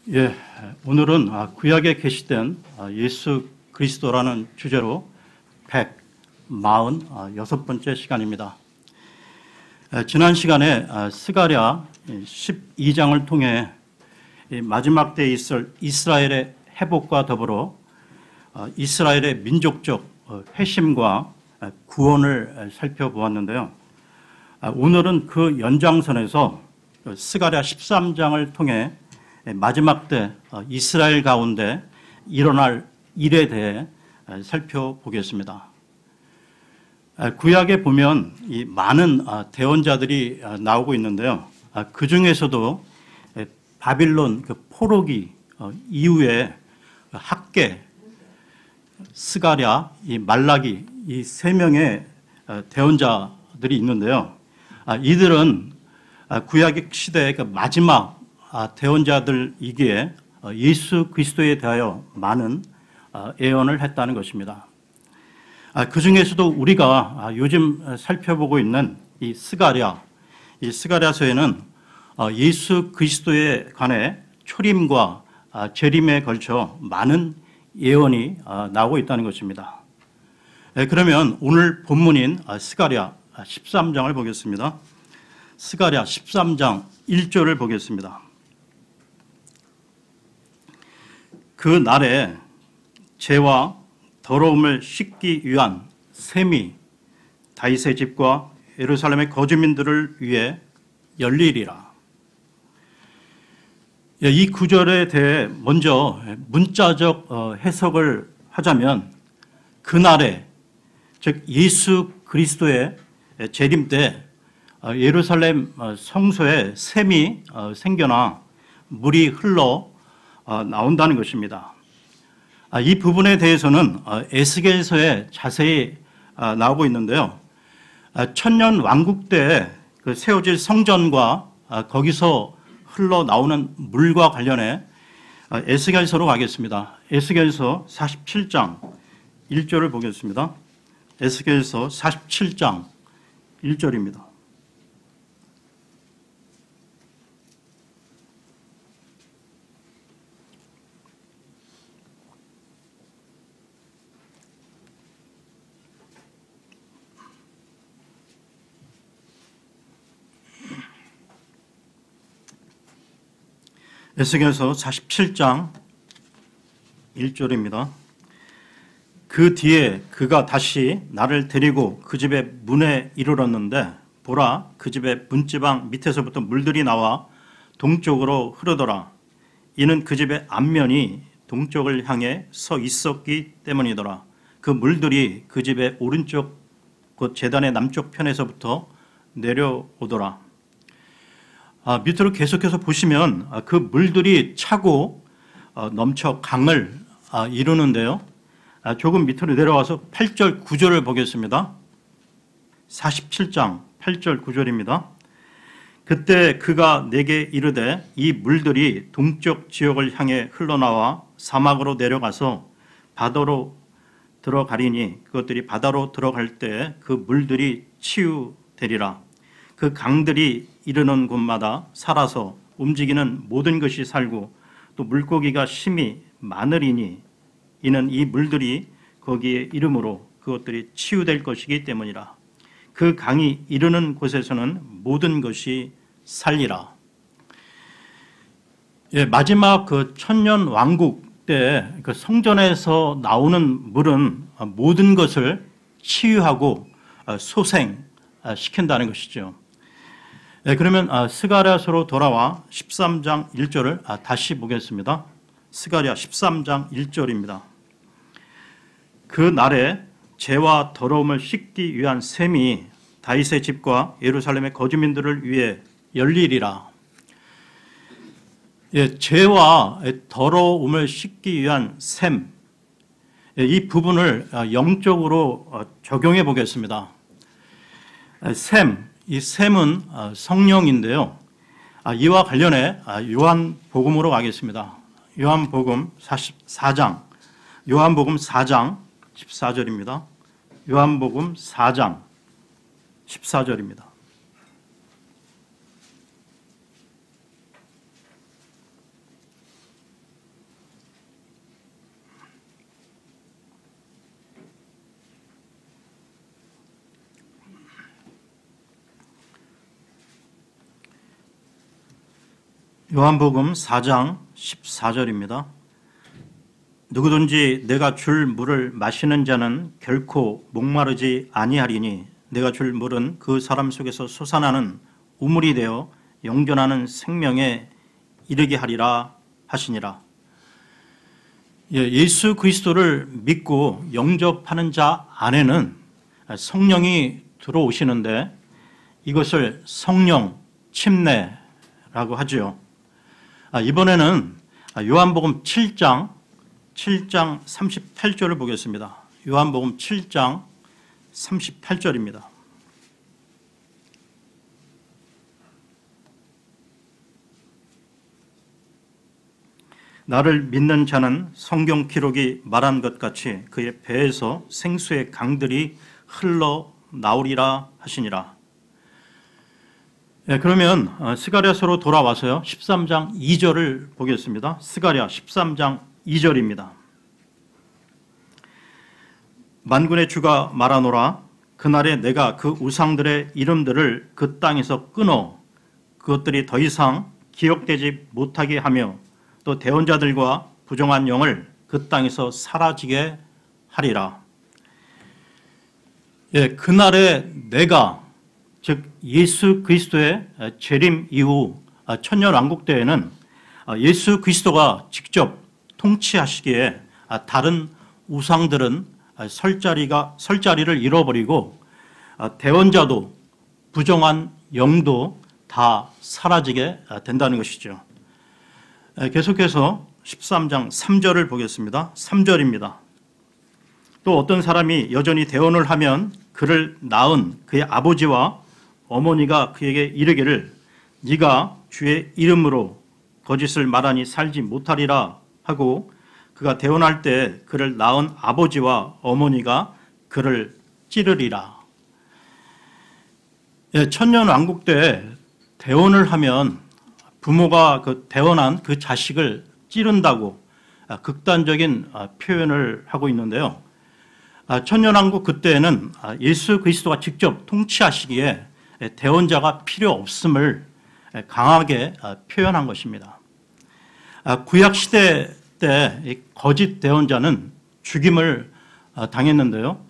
예, 오늘은 구약에 계시된 예수 그리스도라는 주제로 146번째 시간입니다. 지난 시간에 스가랴 12장을 통해 마지막 때에 있을 이스라엘의 회복과 더불어 이스라엘의 민족적 회심과 구원을 살펴보았는데요. 오늘은 그 연장선에서 스가랴 13장을 통해 마지막 때 이스라엘 가운데 일어날 일에 대해 살펴보겠습니다. 구약에 보면 이 많은 대언자들이 나오고 있는데요. 그 중에서도 바빌론 포로기 이후에 학개, 스가랴, 이 말라기 이 세 명의 대언자들이 있는데요. 이들은 구약 시대의 마지막 대언자들이기에 예수 그리스도에 대하여 많은 예언을 했다는 것입니다. 그 중에서도 우리가 요즘 살펴보고 있는 이 스가랴서에는 예수 그리스도에 관해 초림과 재림에 걸쳐 많은 예언이 나오고 있다는 것입니다. 그러면 오늘 본문인 스가랴 13장을 보겠습니다. 스가랴 13장 1절을 보겠습니다. 그 날에 죄와 더러움을 씻기 위한 셈이 다윗의 집과 예루살렘의 거주민들을 위해 열리리라. 이 구절에 대해 먼저 문자적 해석을 하자면 그날에 즉 예수 그리스도의 재림 때 예루살렘 성소에 샘이 생겨나 물이 흘러 나온다는 것입니다. 이 부분에 대해서는 에스겔서에 자세히 나오고 있는데요. 천년 왕국 때 세워질 성전과 거기서 흘러나오는 물과 관련해 에스겔서로 가겠습니다. 에스겔서 47장 1절을 보겠습니다. 에스겔서 47장 1절입니다. 에스겔서 47장 1절입니다. 그 뒤에 그가 다시 나를 데리고 그 집의 문에 이르렀는데 보라 그 집의 문지방 밑에서부터 물들이 나와 동쪽으로 흐르더라. 이는 그 집의 앞면이 동쪽을 향해 서 있었기 때문이더라. 그 물들이 그 집의 오른쪽 곧 제단의 남쪽 편에서부터 내려오더라. 밑으로 계속해서 보시면 그 물들이 차고 넘쳐 강을 이루는데요. 조금 밑으로 내려와서 8절 9절을 보겠습니다. 47장 8절 9절입니다. 그때 그가 내게 이르되 이 물들이 동쪽 지역을 향해 흘러나와 사막으로 내려가서 바다로 들어가리니 그것들이 바다로 들어갈 때 그 물들이 치유되리라. 그 강들이 이르는 곳마다 살아서 움직이는 모든 것이 살고 또 물고기가 심히 많으리니 이는 이 물들이 거기에 이름으로 그것들이 치유될 것이기 때문이라. 그 강이 이르는 곳에서는 모든 것이 살리라. 마지막 그 천년 왕국 때 그 성전에서 나오는 물은 모든 것을 치유하고 소생시킨다는 것이죠. 그러면 스가랴서로 돌아와 13장 1절을 다시 보겠습니다. 스가랴 13장 1절입니다. 그 날에 죄와 더러움을 씻기 위한 셈이 다윗의 집과 예루살렘의 거주민들을 위해 열리리라. 죄와 더러움을 씻기 위한 셈, 이 부분을 영적으로 적용해 보겠습니다. 이 셈은 성령인데요. 이와 관련해 요한복음으로 가겠습니다. 요한복음 4장 14절입니다. 요한복음 4장 14절입니다. 요한복음 4장 14절입니다. 누구든지 내가 줄 물을 마시는 자는 결코 목마르지 아니하리니 내가 줄 물은 그 사람 속에서 솟아나는 우물이 되어 영존하는 생명에 이르게 하리라 하시니라. 예수 그리스도를 믿고 영접하는 자 안에는 성령이 들어오시는데 이것을 성령 침례라고 하죠. 이번에는 요한복음 7장 38절을 보겠습니다. 요한복음 7장 38절입니다. 나를 믿는 자는 성경 기록이 말한 것 같이 그의 배에서 생수의 강들이 흘러나오리라 하시니라. 그러면 스가랴서로 돌아와서요. 13장 2절을 보겠습니다. 스가랴 13장 2절입니다. 만군의 주가 말하노라. 그날에 내가 그 우상들의 이름들을 그 땅에서 끊어 그것들이 더 이상 기억되지 못하게 하며 또 대언자들과 부정한 영을 그 땅에서 사라지게 하리라. 그날에 내가, 즉 예수 그리스도의 재림 이후 천년왕국 때에는 예수 그리스도가 직접 통치하시기에 다른 우상들은 설자리를 잃어버리고 대언자도 부정한 영도 다 사라지게 된다는 것이죠. 계속해서 13장 3절을 보겠습니다. 3절입니다. 또 어떤 사람이 여전히 대언을 하면 그를 낳은 그의 아버지와 어머니가 그에게 이르기를 네가 주의 이름으로 거짓을 말하니 살지 못하리라 하고 그가 대언할 때 그를 낳은 아버지와 어머니가 그를 찌르리라. 천년왕국 때 대언을 하면 부모가 그 대언한 그 자식을 찌른다고 극단적인 표현을 하고 있는데요. 천년왕국 그때에는 예수 그리스도가 직접 통치하시기에 대언자가 필요 없음을 강하게 표현한 것입니다. 구약시대 때 거짓 대언자는 죽임을 당했는데요.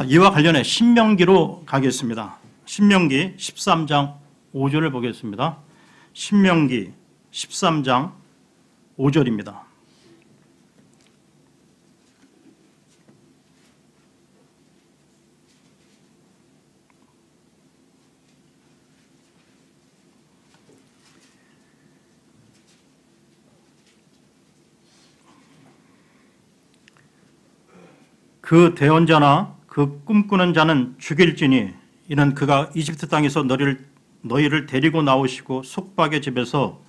이와 관련해 신명기로 가겠습니다. 신명기 13장 5절을 보겠습니다. 신명기 13장 5절입니다. 그 대언자나 그 꿈꾸는 자는 죽일지니 이는 그가 이집트 땅에서 너희를 데리고 나오시고 속박의 집에서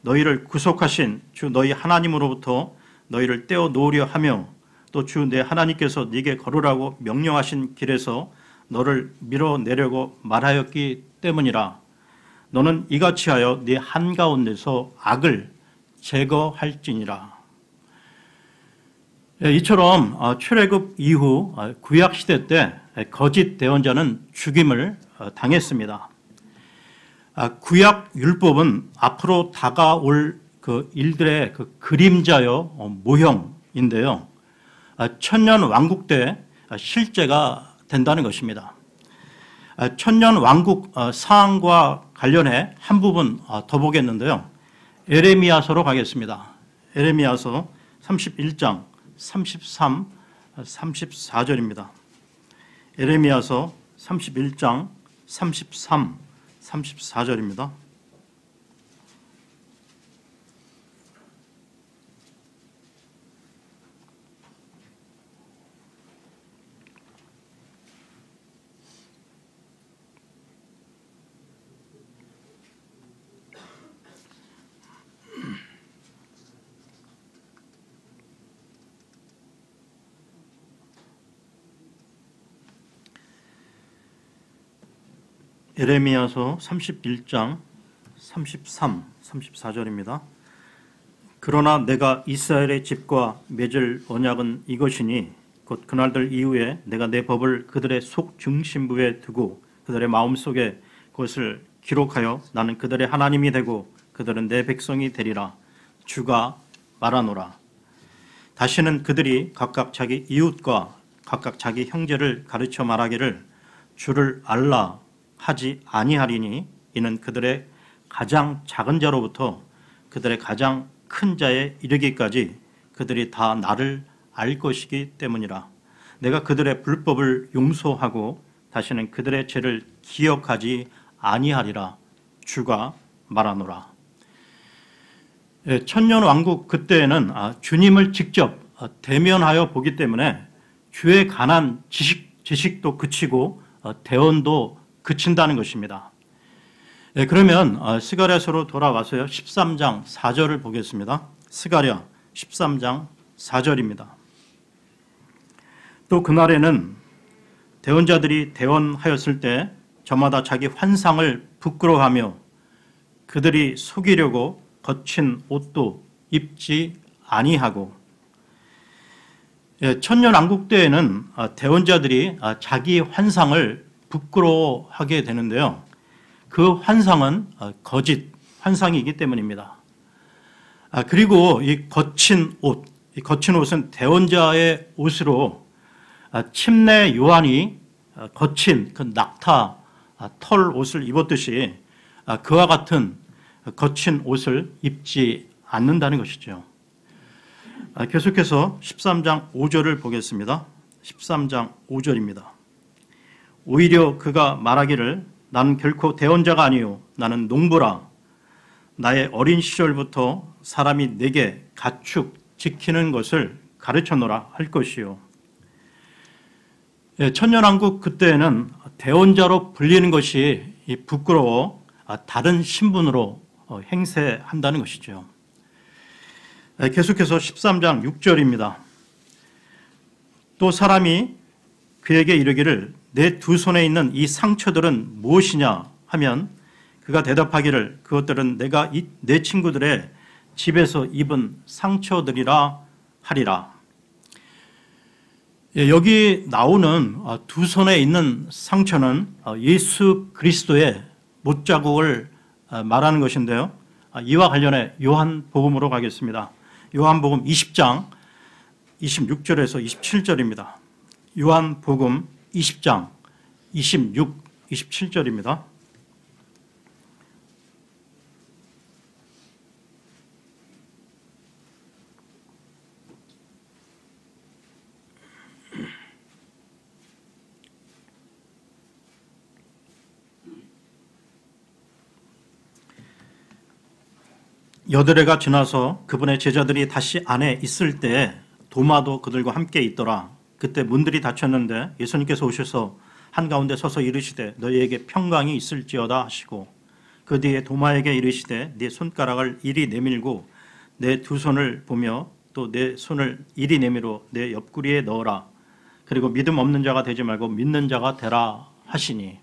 너희를 구속하신 주 너희 하나님으로부터 너희를 떼어 놓으려 하며 또 주 내 하나님께서 네게 걸으라고 명령하신 길에서 너를 밀어내려고 말하였기 때문이라. 너는 이같이 하여 네 한가운데서 악을 제거할지니라. 이처럼 출애굽 이후 구약시대 때 거짓 대언자는 죽임을 당했습니다. 구약 율법은 앞으로 다가올 그 일들의 그 그림자요 모형인데요. 천년 왕국 때 실제가 된다는 것입니다. 천년 왕국 사항과 관련해 한 부분 더 보겠는데요. 에레미야서로 가겠습니다. 에레미야서 31장 33, 34절입니다. 에레미야서 31장 33, 34절입니다. 에레미야서 31장 33, 34절입니다. 그러나 내가 이스라엘의 집과 맺을 언약은 이것이니 곧 그날들 이후에 내가 내 법을 그들의 속 중심부에 두고 그들의 마음속에 그것을 기록하여 나는 그들의 하나님이 되고 그들은 내 백성이 되리라. 주가 말하노라. 다시는 그들이 각각 자기 이웃과 각각 자기 형제를 가르쳐 말하기를 주를 알라 하지 아니하리니 이는 그들의 가장 작은 자로부터 그들의 가장 큰 자에 이르기까지 그들이 다 나를 알 것이기 때문이라. 내가 그들의 불법을 용서하고 다시는 그들의 죄를 기억하지 아니하리라. 주가 말하노라. 천년왕국 그때에는 주님을 직접 대면하여 보기 때문에 주에 관한 지식도 그치고 대언도 그친다는 것입니다. 그러면 스가랴서로 돌아와서요 13장 4절을 보겠습니다. 스가랴 13장 4절입니다. 또 그날에는 대언자들이 대언하였을 때 저마다 자기 환상을 부끄러워하며 그들이 속이려고 거친 옷도 입지 아니하고. 천년왕국 때에는 대언자들이 자기 환상을 부끄러워하게 되는데요. 그 환상은 거짓 환상이기 때문입니다. 그리고 이 거친 옷은 대언자의 옷으로 침례 요한이 거친 그 낙타 털 옷을 입었듯이 그와 같은 거친 옷을 입지 않는다는 것이죠. 계속해서 13장 5절을 보겠습니다. 13장 5절입니다. 오히려 그가 말하기를 나는 결코 대언자가 아니요 나는 농부라. 나의 어린 시절부터 사람이 내게 가축 지키는 것을 가르쳐노라 할 것이요. 천년왕국 그때에는 대언자로 불리는 것이 부끄러워 다른 신분으로 행세한다는 것이죠. 계속해서 13장 6절입니다. 또 사람이 그에게 이르기를 내 두 손에 있는 이 상처들은 무엇이냐 하면 그가 대답하기를 그것들은 내가 내 친구들의 집에서 입은 상처들이라 하리라. 여기 나오는 두 손에 있는 상처는 예수 그리스도의 못자국을 말하는 것인데요. 이와 관련해 요한복음으로 가겠습니다. 요한복음 20장 26절에서 27절입니다. 요한복음 20장 26, 27절입니다. 여드레가 지나서 그분의 제자들이 다시 안에 있을 때 도마도 그들과 함께 있더라. 그때 문들이 닫혔는데 예수님께서 오셔서 한가운데 서서 이르시되 너희에게 평강이 있을지어다 하시고 그 뒤에 도마에게 이르시되 네 손가락을 이리 내밀고 내 두 손을 보며 또 내 손을 이리 내밀어 내 옆구리에 넣어라. 그리고 믿음 없는 자가 되지 말고 믿는 자가 되라 하시니.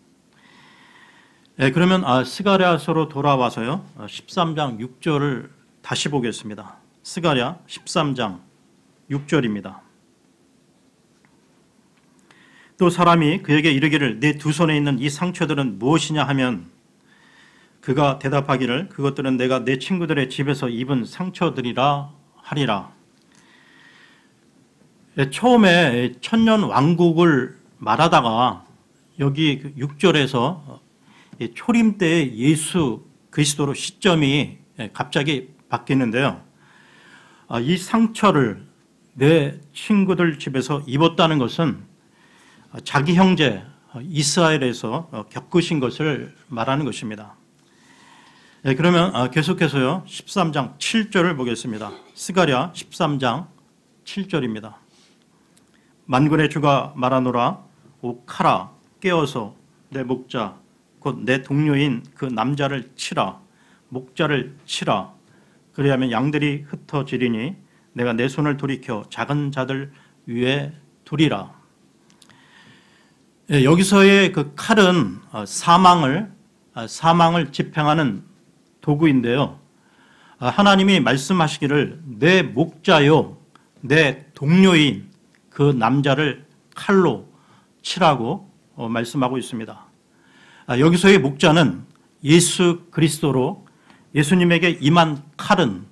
그러면 스가랴서로 돌아와서요 13장 6절을 다시 보겠습니다. 스가랴 13장 6절입니다. 또 사람이 그에게 이르기를 내 두 손에 있는 이 상처들은 무엇이냐 하면 그가 대답하기를 그것들은 내가 내 친구들의 집에서 입은 상처들이라 하리라. 처음에 천년 왕국을 말하다가 여기 6절에서 초림 때의 예수 그리스도로 시점이 갑자기 바뀌는데요. 이 상처를 내 친구들 집에서 입었다는 것은 자기 형제 이스라엘에서 겪으신 것을 말하는 것입니다. 그러면 계속해서요 13장 7절을 보겠습니다. 스가랴 13장 7절입니다. 만군의 주가 말하노라 오 칼아 깨어서 내 목자 곧 내 동료인 그 남자를 치라 목자를 치라 그리하면 양들이 흩어지리니 내가 내 손을 돌이켜 작은 자들 위에 두리라. 여기서의 그 칼은 사망을 집행하는 도구인데요. 하나님이 말씀하시기를 내 목자요 내 동료인 그 남자를 칼로 치라고 말씀하고 있습니다. 여기서의 목자는 예수 그리스도로 예수님에게 임한 칼은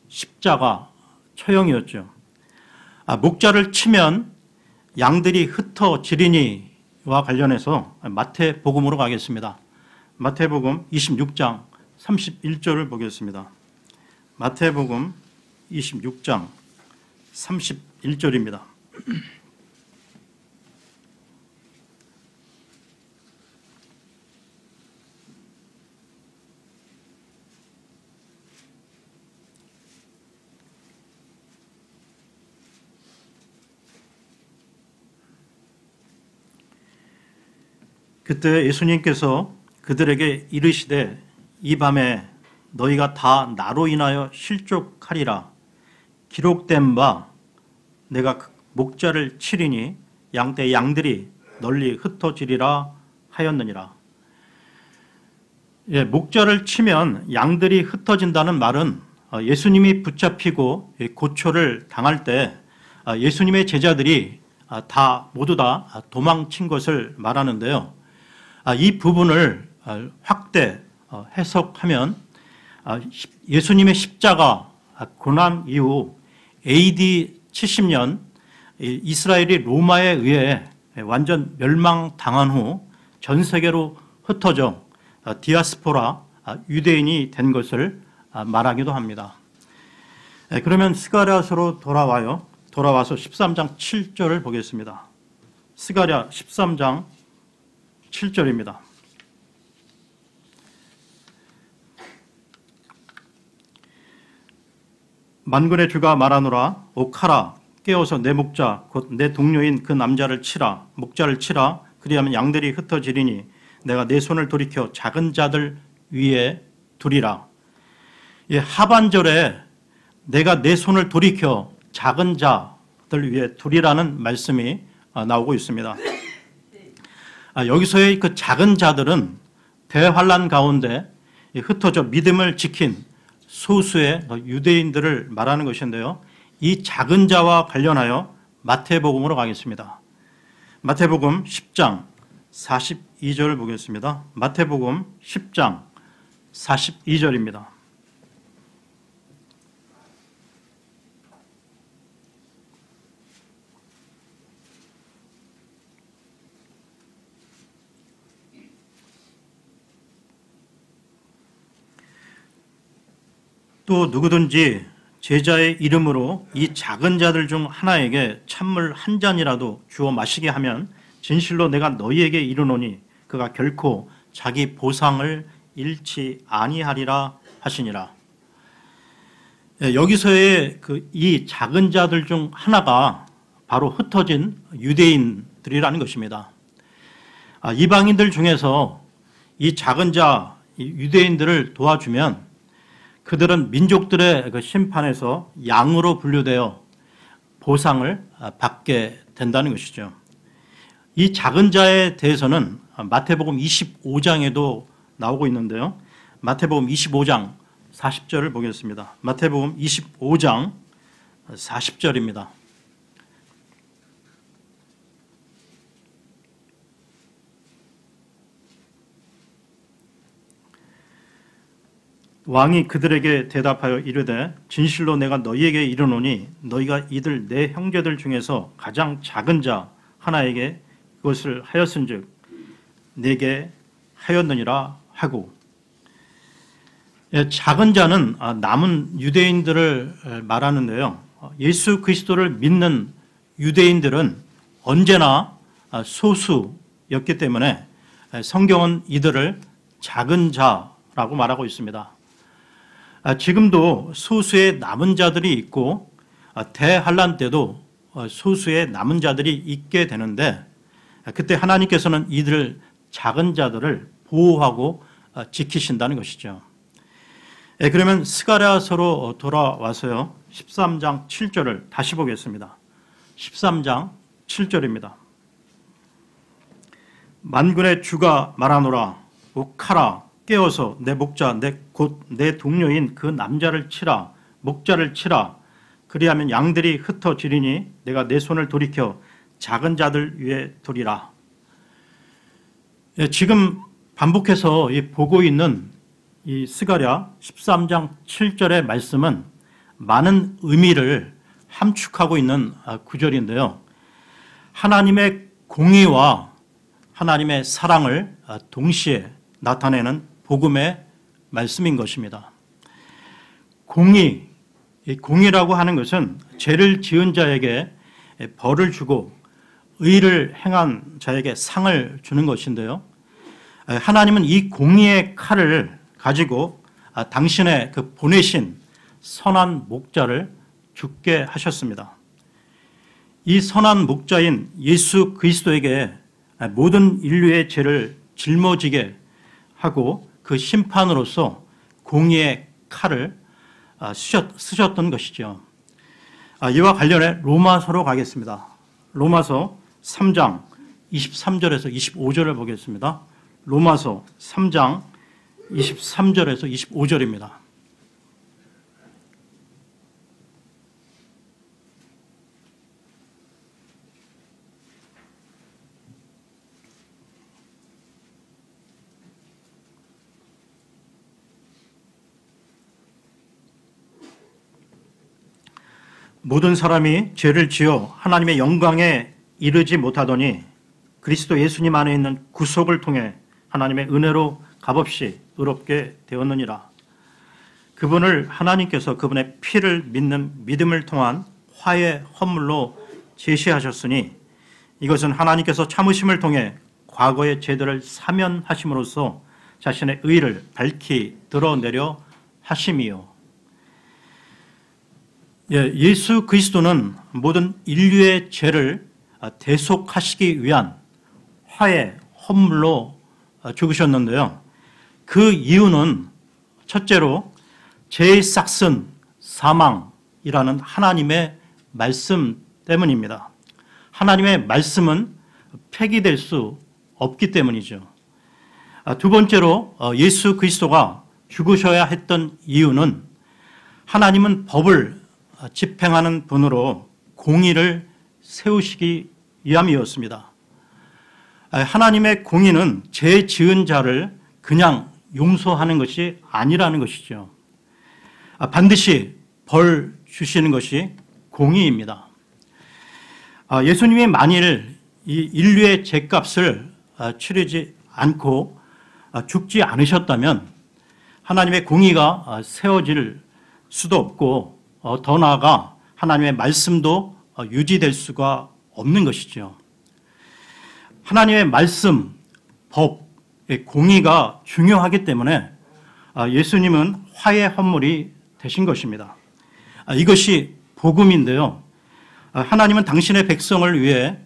십자가 처형이었죠. 목자를 치면 양들이 흩어지리니와 관련해서 마태복음으로 가겠습니다. 마태복음 26장 31절을 보겠습니다. 마태복음 26장 31절입니다. 그때 예수님께서 그들에게 이르시되 이 밤에 너희가 다 나로 인하여 실족하리라. 기록된 바 내가 목자를 치리니 양떼 양들이 널리 흩어지리라 하였느니라. 목자를 치면 양들이 흩어진다는 말은 예수님이 붙잡히고 고초를 당할 때 예수님의 제자들이 모두 다 도망친 것을 말하는데요. 이 부분을 확대 해석하면 예수님의 십자가 고난 이후 AD 70년 이스라엘이 로마에 의해 완전 멸망당한 후 전 세계로 흩어져 디아스포라 유대인이 된 것을 말하기도 합니다. 그러면 스가랴서로 돌아와서 13장 7절을 보겠습니다. 스가랴 13장 7절입니다. 만군의 주가 말하노라. 오 카라 깨어서 내 목자 곧 내 동료인 그 남자를 치라. 목자를 치라. 그리하면 양들이 흩어지리니 내가 내 손을 돌이켜 작은 자들 위에 두리라. 하반절에 내가 내 손을 돌이켜 작은 자들 위에 두리라는 말씀이 나오고 있습니다. 여기서의 그 작은 자들은 대환란 가운데 흩어져 믿음을 지킨 소수의 유대인들을 말하는 것인데요. 이 작은 자와 관련하여 마태복음으로 가겠습니다. 마태복음 10장 42절을 보겠습니다. 마태복음 10장 42절입니다. 또 누구든지 제자의 이름으로 이 작은 자들 중 하나에게 찬물 한 잔이라도 주어 마시게 하면 진실로 내가 너희에게 이르노니 그가 결코 자기 보상을 잃지 아니하리라 하시니라. 여기서의 이 작은 자들 중 하나가 바로 흩어진 유대인들이라는 것입니다. 이방인들 중에서 이 작은 자 유대인들을 도와주면 그들은 민족들의 그 심판에서 양으로 분류되어 보상을 받게 된다는 것이죠. 이 작은 자에 대해서는 마태복음 25장에도 나오고 있는데요. 마태복음 25장 40절을 보겠습니다. 마태복음 25장 40절입니다. 왕이 그들에게 대답하여 이르되 진실로 내가 너희에게 이르노니 너희가 이들 내 형제들 중에서 가장 작은 자 하나에게 그것을 하였은즉 내게 하였느니라 하고. 작은 자는 남은 유대인들을 말하는데요. 예수 그리스도를 믿는 유대인들은 언제나 소수였기 때문에 성경은 이들을 작은 자라고 말하고 있습니다. 지금도 소수의 남은 자들이 있고 대환란 때도 소수의 남은 자들이 있게 되는데 그때 하나님께서는 이들 작은 자들을 보호하고 지키신다는 것이죠. 그러면 스가랴서로 돌아와서요. 13장 7절을 다시 보겠습니다. 13장 7절입니다. 만군의 주가 말하노라. 옥하라 깨어서 내 목자 곧 내 동료인 그 남자를 치라. 목자를 치라. 그리하면 양들이 흩어지리니 내가 내 손을 돌이켜 작은 자들 위에 두리라. 지금 반복해서 보고 있는 이 스가랴 13장 7절의 말씀은 많은 의미를 함축하고 있는 구절인데요. 하나님의 공의와 하나님의 사랑을 동시에 나타내는 복음의 말씀인 것입니다. 공의라고 하는 것은 죄를 지은 자에게 벌을 주고 의를 행한 자에게 상을 주는 것인데요. 하나님은 이 공의의 칼을 가지고 당신의 그 보내신 선한 목자를 죽게 하셨습니다. 이 선한 목자인 예수 그리스도에게 모든 인류의 죄를 짊어지게 하고 그 심판으로서 공의의 칼을 쓰셨던 것이죠. 이와 관련해 로마서로 가겠습니다. 로마서 3장 23절에서 25절을 보겠습니다. 로마서 3장 23절에서 25절입니다. 모든 사람이 죄를 지어 하나님의 영광에 이르지 못하더니 그리스도 예수님 안에 있는 구속을 통해 하나님의 은혜로 값없이 의롭게 되었느니라. 그분을 하나님께서 그분의 피를 믿는 믿음을 통한 화의 헌물로 제시하셨으니 이것은 하나님께서 참으심을 통해 과거의 죄들을 사면하심으로써 자신의 의를 밝히 드러내려 하심이요. 예수 그리스도는 모든 인류의 죄를 대속하시기 위한 화의 헌물로 죽으셨는데요. 그 이유는 첫째로 죄의 싹슨 사망이라는 하나님의 말씀 때문입니다. 하나님의 말씀은 폐기될 수 없기 때문이죠. 두 번째로 예수 그리스도가 죽으셔야 했던 이유는 하나님은 법을 집행하는 분으로 공의를 세우시기 위함이었습니다. 하나님의 공의는 죄 지은 자를 그냥 용서하는 것이 아니라는 것이죠. 반드시 벌 주시는 것이 공의입니다. 예수님이 만일 이 인류의 죄값을 치르지 않고 죽지 않으셨다면 하나님의 공의가 세워질 수도 없고 더 나아가 하나님의 말씀도 유지될 수가 없는 것이죠. 하나님의 말씀, 법, 공의가 중요하기 때문에 예수님은 화의 헌물이 되신 것입니다. 이것이 복음인데요. 하나님은 당신의 백성을 위해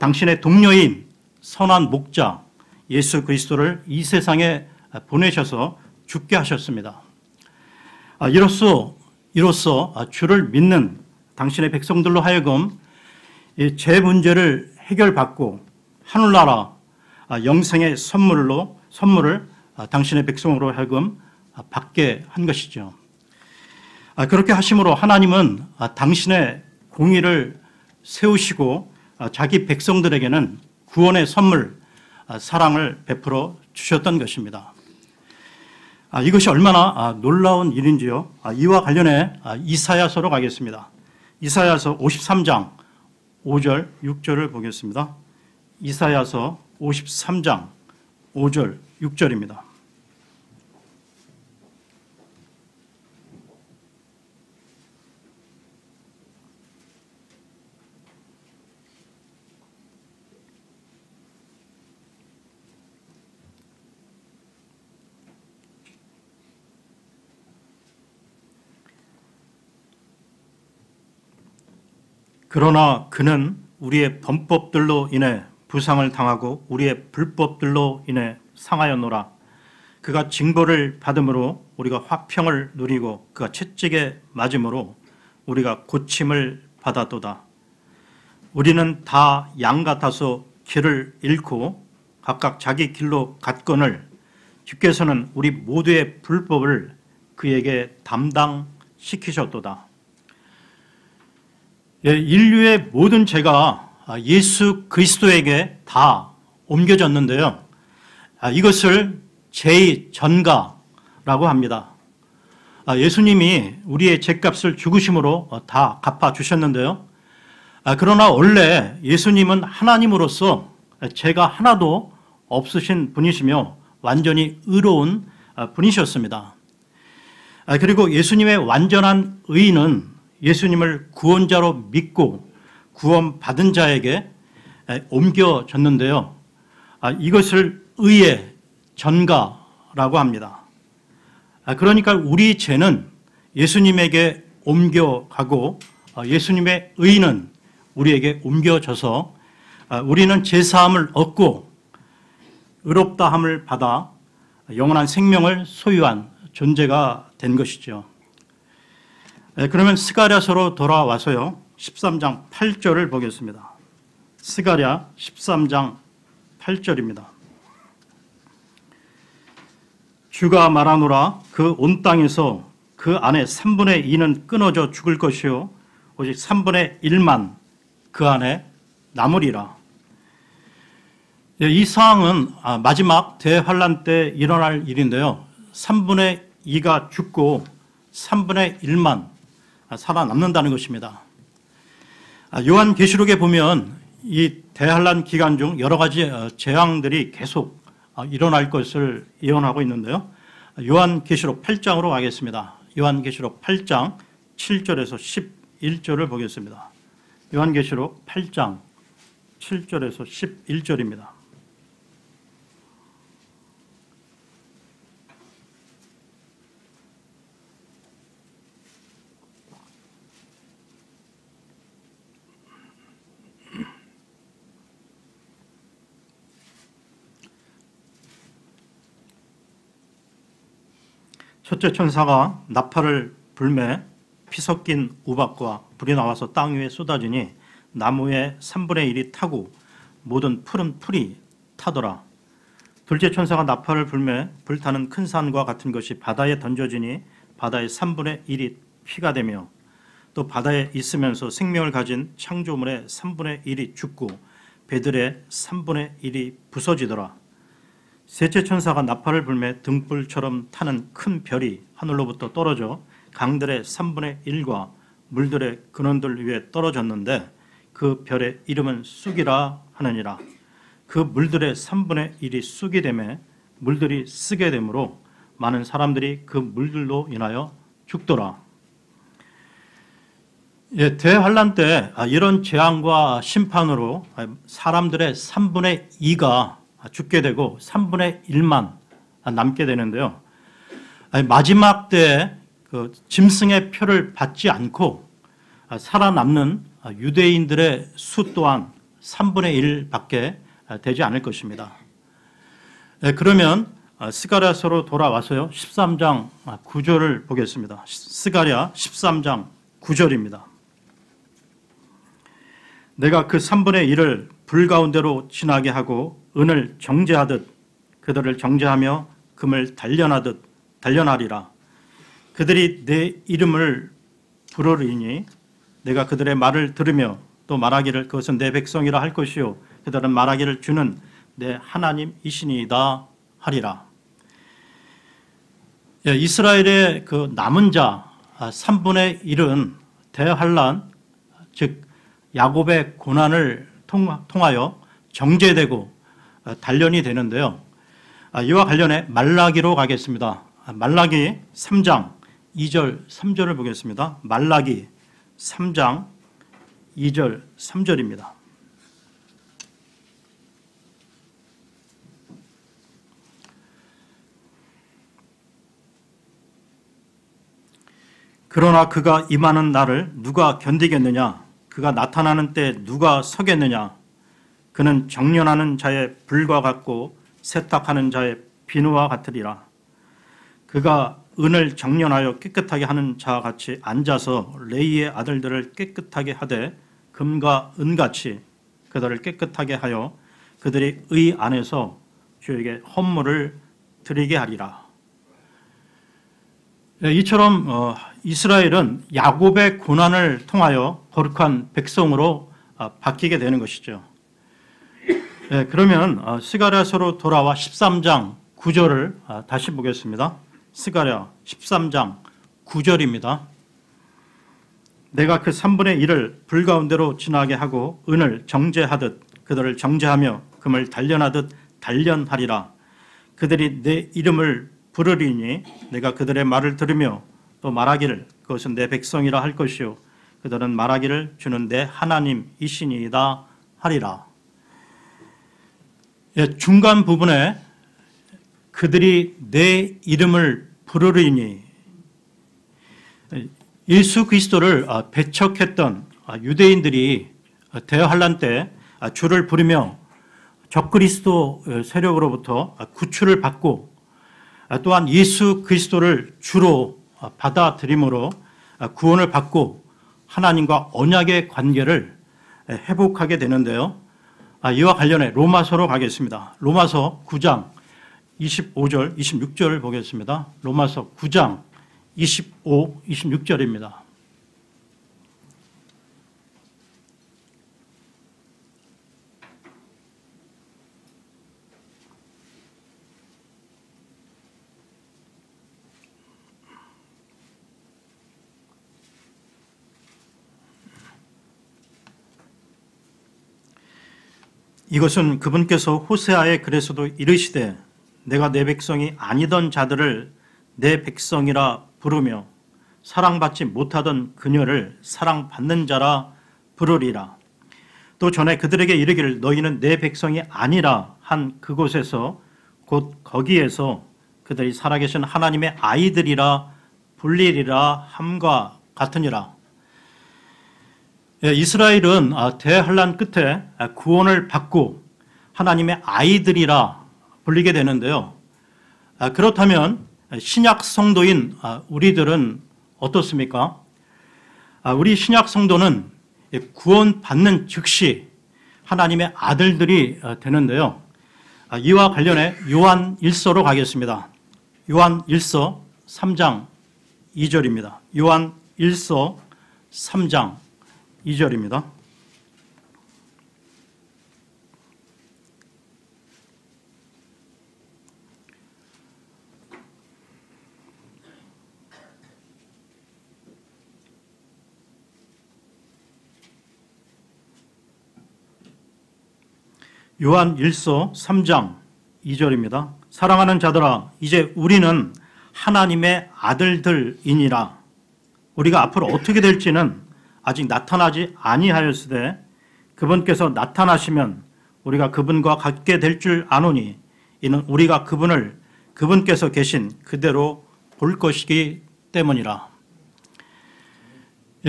당신의 동료인 선한 목자 예수 그리스도를 이 세상에 보내셔서 죽게 하셨습니다. 이로써 주를 믿는 당신의 백성들로 하여금 죄 문제를 해결받고 하늘나라 영생의 선물을 당신의 백성으로 하여금 받게 한 것이죠. 그렇게 하심으로 하나님은 당신의 공의를 세우시고 자기 백성들에게는 구원의 선물, 사랑을 베풀어 주셨던 것입니다. 이것이 얼마나 놀라운 일인지요. 이와 관련해 이사야서로 가겠습니다. 이사야서 53장 5절, 6절을 보겠습니다. 이사야서 53장 5절, 6절입니다. 그러나 그는 우리의 범법들로 인해 부상을 당하고 우리의 불법들로 인해 상하였노라. 그가 징벌을 받음으로 우리가 화평을 누리고 그가 채찍에 맞음으로 우리가 고침을 받았도다. 우리는 다 양 같아서 길을 잃고 각각 자기 길로 갔거늘 주께서는 우리 모두의 불법을 그에게 담당시키셨도다. 인류의 모든 죄가 예수 그리스도에게 다 옮겨졌는데요. 이것을 죄의 전가, 합니다. 예수님이 우리의 죄값을 죽으심으로 다 갚아주셨는데요. 그러나 원래 예수님은 하나님으로서 죄가 하나도 없으신 분이시며 완전히 의로운 분이셨습니다. 그리고 예수님의 완전한 의는 예수님을 구원자로 믿고 구원받은 자에게 옮겨졌는데요. 이것을 의의 전가라고 합니다. 그러니까 우리 죄는 예수님에게 옮겨가고 예수님의 의는 우리에게 옮겨져서 우리는 죄사함을 얻고 의롭다함을 받아 영원한 생명을 소유한 존재가 된 것이죠. 그러면 스가랴서로 돌아와서요. 13장 8절을 보겠습니다. 스가랴 13장 8절입니다. 주가 말하노라 그 온 땅에서 그 안에 3분의 2는 끊어져 죽을 것이요 오직 3분의 1만 그 안에 남으리라. 이 사항은 마지막 대환란 때 일어날 일인데요. 3분의 2가 죽고 3분의 1만 살아남는다는 것입니다. 요한계시록에 보면 이 대환란 기간 중 여러 가지 재앙들이 계속 일어날 것을 예언하고 있는데요. 요한계시록 8장으로 가겠습니다. 요한계시록 8장 7절에서 11절을 보겠습니다. 요한계시록 8장 7절에서 11절입니다. 첫째 천사가 나팔을 불매 피 섞인 우박과 불이 나와서 땅 위에 쏟아지니 나무의 3분의 1이 타고 모든 푸른 풀이 타더라. 둘째 천사가 나팔을 불매 불타는 큰 산과 같은 것이 바다에 던져지니 바다의 3분의 1이 피가 되며 또 바다에 있으면서 생명을 가진 창조물의 3분의 1이 죽고 배들의 3분의 1이 부서지더라. 셋째 천사가 나팔을 불매 등불처럼 타는 큰 별이 하늘로부터 떨어져 강들의 3분의 1과 물들의 근원들 위에 떨어졌는데 그 별의 이름은 쑥이라 하느니라. 그 물들의 3분의 1이 쑥이 되매 물들이 쓰게 되므로 많은 사람들이 그 물들로 인하여 죽더라. 대환란 때 이런 재앙과 심판으로 사람들의 3분의 2가 죽게 되고 3분의 1만 남게 되는데요. 마지막 때 그 짐승의 표를 받지 않고 살아남는 유대인들의 수 또한 3분의 1밖에 되지 않을 것입니다. 그러면 스가랴서로 돌아와서요. 13장 9절을 보겠습니다. 스가랴 13장 9절입니다. 내가 그 3분의 1을 불 가운데로 지나게 하고 은을 정죄하듯 그들을 정죄하며 금을 단련하리라. 그들이 내 이름을 부르리니 내가 그들의 말을 들으며 또 말하기를 그것은 내 백성이라 할 것이요 그들은 말하기를 주는 내 하나님이시니이다 하리라. 이스라엘의 그 남은 자 3분의 1은 대환란 즉 야곱의 고난을 통하여 정죄되고 단련이 되는데요. 이와 관련해 말라기로 가겠습니다. 말라기 3장 2절 3절을 보겠습니다. 말라기 3장 2절 3절입니다. 그러나 그가 임하는 날을 누가 견디겠느냐? 그가 나타나는 때 누가 서겠느냐? 그는 정련하는 자의 불과 같고 세탁하는 자의 비누와 같으리라. 그가 은을 정련하여 깨끗하게 하는 자와 같이 앉아서 레이의 아들들을 깨끗하게 하되 금과 은같이 그들을 깨끗하게 하여 그들이 의 안에서 주에게 헌물을 드리게 하리라. 이처럼 이스라엘은 야곱의 고난을 통하여 거룩한 백성으로 바뀌게 되는 것이죠. 그러면 스가랴서로 돌아와 13장 9절을 다시 보겠습니다. 스가랴 13장 9절입니다. 내가 그 3분의 1을 불 가운데로 지나게 하고 은을 정죄하듯 그들을 정죄하며 금을 단련하듯 단련하리라. 그들이 내 이름을 부르리니 내가 그들의 말을 들으며 또 말하기를 그것은 내 백성이라 할 것이요 그들은 말하기를 주는 내 하나님이시니이다 하리라. 중간 부분에 그들이 내 이름을 부르리니 예수 그리스도를 배척했던 유대인들이 대환란 때 주를 부르며 적그리스도 세력으로부터 구출을 받고 또한 예수 그리스도를 주로 받아들임으로 구원을 받고 하나님과 언약의 관계를 회복하게 되는데요. 이와 관련해 로마서로 가겠습니다. 로마서 9장 25절, 26절을 보겠습니다. 로마서 9장 25, 26절입니다. 이것은 그분께서 호세아의 글에서도 이르시되 내가 내 백성이 아니던 자들을 내 백성이라 부르며 사랑받지 못하던 그녀를 사랑받는 자라 부르리라. 또 전에 그들에게 이르기를 너희는 내 백성이 아니라 한 그곳에서 곧 거기에서 그들이 살아계신 하나님의 아이들이라 불리리라 함과 같으니라. 이스라엘은 대환란 끝에 구원을 받고 하나님의 아이들이라 불리게 되는데요. 그렇다면 신약 성도인 우리들은 어떻습니까? 우리 신약 성도는 구원받는 즉시 하나님의 아들들이 되는데요. 이와 관련해 요한 1서로 가겠습니다. 요한 1서 3장 2절입니다. 요한 1서 3장 2절입니다. 요한 1서 3장 2절입니다. 사랑하는 자들아 이제 우리는 하나님의 아들들이니라. 우리가 앞으로 어떻게 될지는 아직 나타나지 아니하였으되 그분께서 나타나시면 우리가 그분과 같게 될 줄 아노니 이는 우리가 그분을 그분께서 계신 그대로 볼 것이기 때문이라.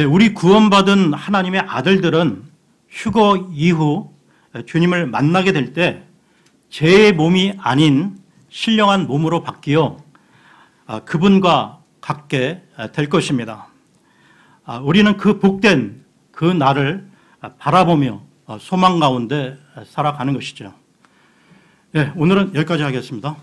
우리 구원받은 하나님의 아들들은 휴거 이후 주님을 만나게 될 때 제 몸이 아닌 신령한 몸으로 바뀌어 그분과 같게 될 것입니다. 우리는 그 복된 그 날을 바라보며 소망 가운데 살아가는 것이죠. 오늘은 여기까지 하겠습니다.